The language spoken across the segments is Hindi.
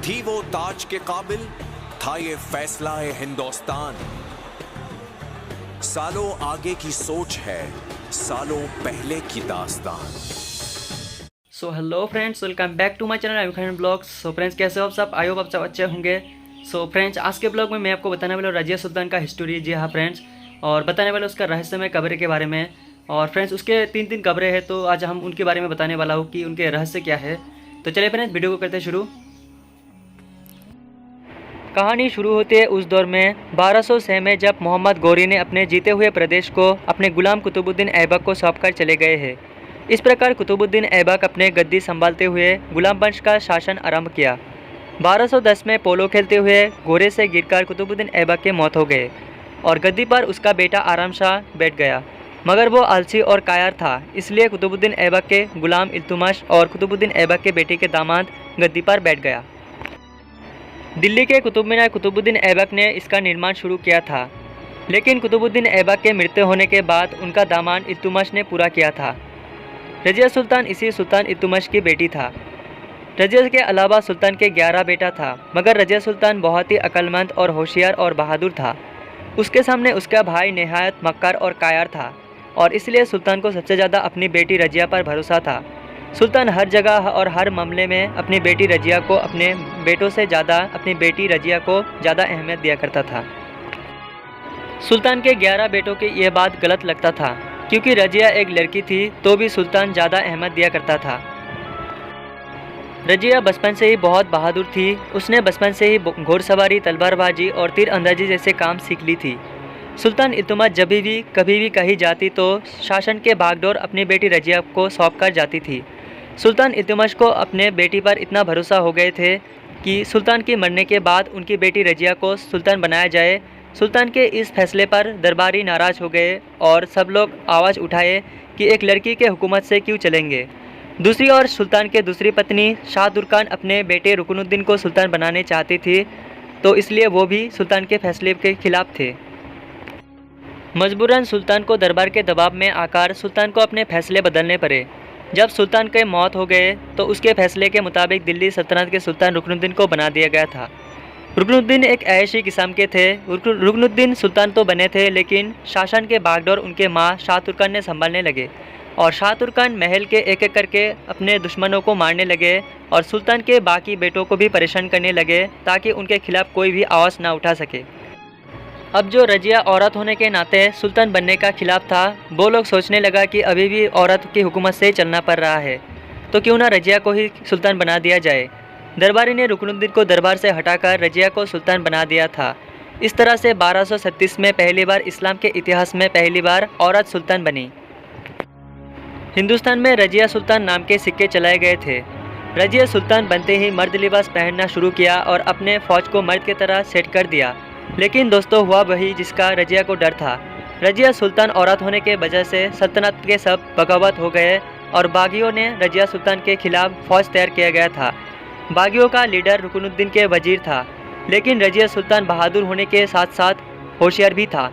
थी वो ताज के काबिल, था ये फैसला है हिंदुस्तान। सालों आगे की सोच है, सालों पहले की दास्तान। So hello friends, welcome back to my channel Ayub Khan blogs. So friends, कैसे हो आप सब? आई होप आप सब अच्छे होंगे। सो फ्रेंड्स, आज के ब्लॉग में मैं आपको बताने वाला हूँ रजिया सुल्तान का हिस्ट्री। जी हाँ फ्रेंड्स, और बताने वाला उसका रहस्यमय कब्र के बारे में। और फ्रेंड्स, उसके तीन कब्रें हैं, तो आज हम उनके बारे में बताने वाला हूँ कि उनके रहस्य क्या है। तो चलिए फ्रेंड्स, वीडियो को करते शुरू। कहानी शुरू होती है उस दौर में 1206 में, जब मोहम्मद गौरी ने अपने जीते हुए प्रदेश को अपने गुलाम कुतुबुद्दीन ऐबक को सौंपकर चले गए हैं। इस प्रकार कुतुबुद्दीन ऐबक अपने गद्दी संभालते हुए गुलाम वंश का शासन आरंभ किया। 1210 में पोलो खेलते हुए घोड़े से गिरकर कुतुबुद्दीन ऐबक की मौत हो गई और गद्दी पर उसका बेटा आराम शाह बैठ गया, मगर वो आलसी और कायर था। इसलिए कुतुबुद्दीन ऐबक के गुलाम इल्तुतमिश और कुतुबुद्दीन ऐबक के बेटे के दामाद गद्दी पर बैठ गया। दिल्ली के कुतुब मीनार कुतुबुद्दीन ऐबक ने इसका निर्माण शुरू किया था, लेकिन कुतुबुद्दीन ऐबक के मृत्यु होने के बाद उनका दामाद इल्तुतमिश ने पूरा किया था। रजिया सुल्तान इसी सुल्तान इल्तुतमिश की बेटी था। रजिया के अलावा सुल्तान के 11 बेटा था, मगर रजिया सुल्तान बहुत ही अक्लमंद और होशियार और बहादुर था। उसके सामने उसका भाई नहायत मक्कार और कायर था, और इसलिए सुल्तान को सबसे ज़्यादा अपनी बेटी रजिया पर भरोसा था। सुल्तान हर जगह और हर मामले में अपनी बेटी रजिया को अपने बेटों से ज़्यादा अपनी बेटी रजिया को ज़्यादा अहमियत दिया करता था। सुल्तान के 11 बेटों की यह बात गलत लगता था, क्योंकि रजिया एक लड़की थी, तो भी सुल्तान ज़्यादा अहमियत दिया करता था। रजिया बचपन से ही बहुत बहादुर थी। उसने बचपन से ही घोड़सवारी, तलवारबाजी और तीर अंदाजी जैसे काम सीख ली थी। सुल्तान इल्तुतमिश जब भी कभी भी कहीं जाती तो शासन के बागडोर अपनी बेटी रजिया को सौंप कर जाती थी। सुल्तान इल्तुतमिश को अपने बेटी पर इतना भरोसा हो गए थे कि सुल्तान के मरने के बाद उनकी बेटी रजिया को सुल्तान बनाया जाए। सुल्तान के इस फैसले पर दरबारी नाराज़ हो गए और सब लोग आवाज़ उठाए कि एक लड़की के हुकूमत से क्यों चलेंगे। दूसरी ओर सुल्तान के दूसरी पत्नी शाह तुर्कान अपने बेटे रुकनुद्दीन को सुल्तान बनाने चाहती थी, तो इसलिए वो भी सुल्तान के फैसले के खिलाफ थे। मजबूरन सुल्तान को दरबार के दबाव में आकर सुल्तान को अपने फैसले बदलने पड़े। जब सुल्तान के मौत हो गए तो उसके फैसले के मुताबिक दिल्ली सल्तनत के सुल्तान रुकनुद्दीन को बना दिया गया था। रुकनुद्दीन एक ऐशी किस्म के थे। रुकनुद्दीन सुल्तान तो बने थे, लेकिन शासन के बागडोर उनके माँ शाह तुर्कान ने संभालने लगे, और शाह तुर्कान महल के एक एक करके अपने दुश्मनों को मारने लगे और सुल्तान के बाकी बेटों को भी परेशान करने लगे, ताकि उनके खिलाफ कोई भी आवाज़ ना उठा सके। अब जो रजिया औरत होने के नाते सुल्तान बनने का खिलाफ था, वो लोग सोचने लगा कि अभी भी औरत की हुकूमत से चलना पड़ रहा है, तो क्यों ना रजिया को ही सुल्तान बना दिया जाए। दरबारी ने रुकनुद्दीन को दरबार से हटाकर रजिया को सुल्तान बना दिया था। इस तरह से 1236 में पहली बार इस्लाम के इतिहास में पहली बार औरत सुल्तान बनी। हिंदुस्तान में रजिया सुल्तान नाम के सिक्के चलाए गए थे। रजिया सुल्तान बनते ही मर्द लिबास पहनना शुरू किया और अपने फ़ौज को मर्द की तरह सेट कर दिया। लेकिन दोस्तों, हुआ वही जिसका रजिया को डर था। रजिया सुल्तान औरत होने के वजह से सल्तनत के सब बगावत हो गए और बागियों ने रजिया सुल्तान के खिलाफ फ़ौज तैयार किया गया था। बागियों का लीडर रुकनुद्दीन के वजीर था, लेकिन रजिया सुल्तान बहादुर होने के साथ साथ होशियार भी था।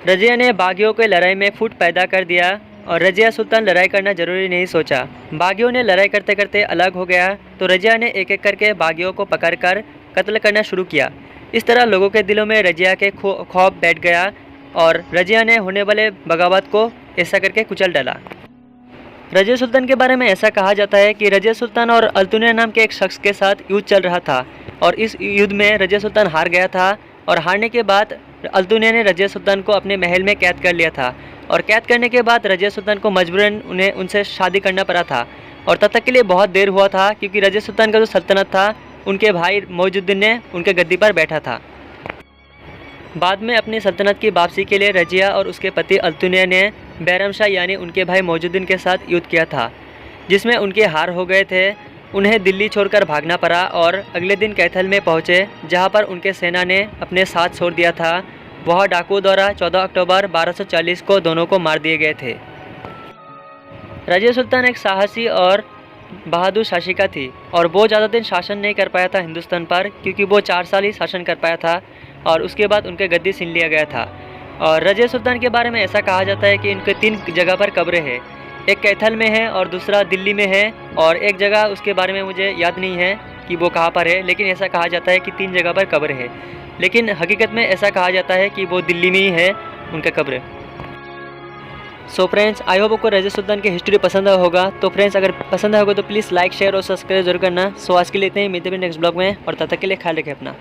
रजिया ने बागियों के लड़ाई में फूट पैदा कर दिया और रजिया सुल्तान लड़ाई करना जरूरी नहीं सोचा। बागियों ने लड़ाई करते करते अलग हो गया, तो रजिया ने एक एक करके बागियों को पकड़कर कत्ल करना शुरू किया। इस तरह लोगों के दिलों में रजिया के खौफ बैठ गया और रजिया ने होने वाले बगावत को ऐसा करके कुचल डाला। रजिया सुल्तान के बारे में ऐसा कहा जाता है कि रजिया सुल्तान और अल्तुनिया नाम के एक शख्स के साथ युद्ध चल रहा था, और इस युद्ध में रजिया सुल्तान हार गया था, और हारने के बाद अल्तुनिया ने रजिया सुल्तान को अपने महल में कैद कर लिया था। और कैद करने के बाद रजिया सुल्तान को मजबूरन उन्हें उनसे शादी करना पड़ा था, और तब तक के लिए बहुत देर हुआ था, क्योंकि रजिया सुल्तान का जो सल्तनत था उनके भाई मौजुद्दीन ने उनके गद्दी पर बैठा था। बाद में अपनी सल्तनत की वापसी के लिए रजिया और उसके पति अल्तुनिया ने बैरम शाह यानी उनके भाई मौजुद्दीन के साथ युद्ध किया था, जिसमें उनके हार हो गए थे। उन्हें दिल्ली छोड़कर भागना पड़ा और अगले दिन कैथल में पहुंचे, जहां पर उनके सेना ने अपने साथ छोड़ दिया था। वह डाकुओं द्वारा 14 अक्टूबर 1240 को दोनों को मार दिए गए थे। रजिया सुल्तान एक साहसी और बहादुर शासिका थी, और वो ज़्यादा दिन शासन नहीं कर पाया था हिंदुस्तान पर, क्योंकि वो 4 साल ही शासन कर पाया था और उसके बाद उनके गद्दी छीन लिया गया था। और रजिया सुल्तान के बारे में ऐसा कहा जाता है कि इनके 3 जगह पर कब्रें हैं। एक कैथल में है, और दूसरा दिल्ली में है, और एक जगह उसके बारे में मुझे याद नहीं है, कि वो कहाँ पर है, लेकिन ऐसा कहा जाता है कि 3 जगह पर कब्र है, लेकिन हकीकत में ऐसा कहा जाता है कि वो दिल्ली में ही है उनका कब्र। सो फ्रेंड्स, आई होप आपको रज़िया सुल्तान की हिस्ट्री पसंद होगा। तो फ्रेंड्स, अगर पसंद होगा तो प्लीज़ लाइक शेयर और सब्सक्राइब जरूर करना। सो आज के लिए इतने ही, मिलते हैं नेक्स्ट ब्लॉग में, और तब तक के लिए ख्याल रखें अपना।